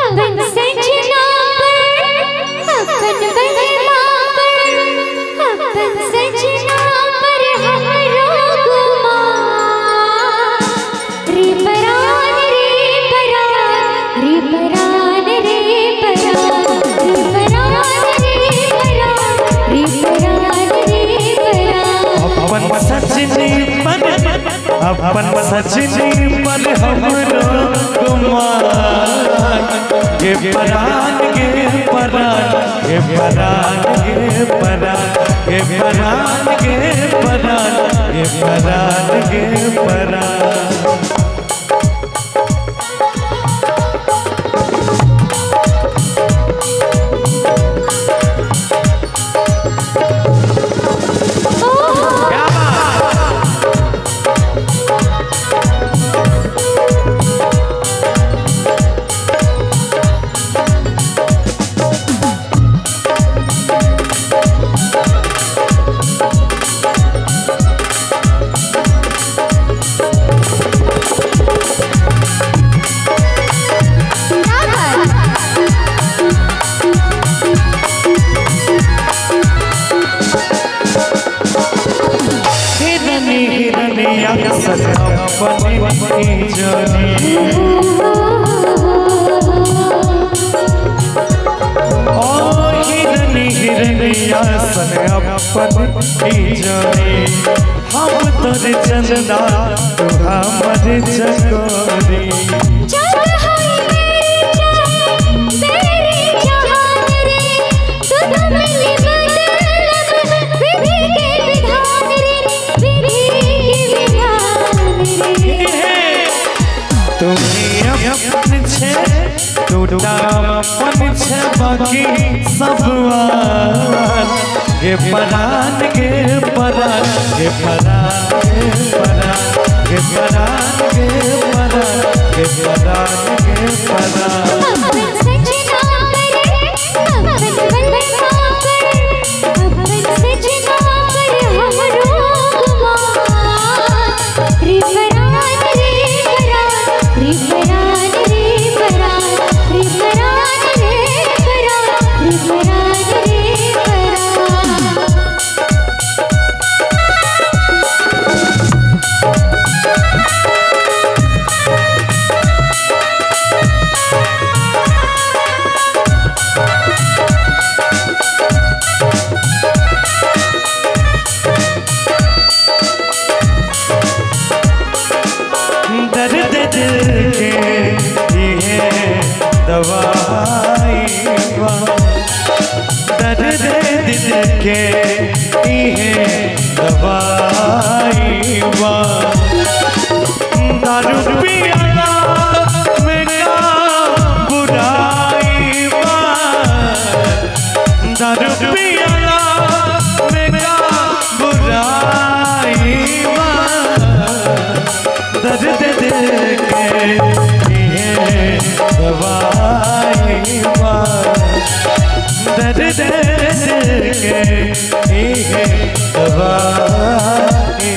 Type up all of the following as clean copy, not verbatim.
अपन सजना पर अपन बदला पर अपन सजना पर हमरो गुमा रे परान रे परान रे परान रे परान रे परान रे परान रे परान रे परान अपन सजनी पर हमरो गुमान गे परान गे परान गे परान गे परान गे परान गे परान गे परान गे परान। हम तोरे चंदा तू हमर चकोरी चल हाय मेरी जहान रे सुध मिली मतलब विधि के विधान रे विधि के विधान रे तुम्हें अपन छे टूटा अपन छे बाकी सब गे परान गे परान गे परान गे परान गे परान गे परान गे परान गे परान। अपन सजना पर अपन बंदना पर अपन सजना पर हमरो गुमान रे परान रे परान रे परान रे परान रे परान रे परान रे परान रे परान। दर्द दिल के ये दवाई दर्द दिल के ये दवाई दारू पियाला मेरा बुराई दारू पियाला मेरा बुराई दर्द दिल के ये दवाई दर्द दिल के ये दवाई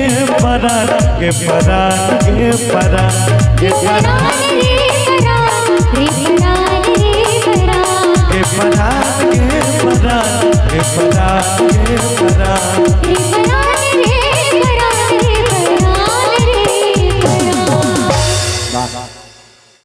परान गे परान गे परान गे परान गे परान गे परान गे परान गे परान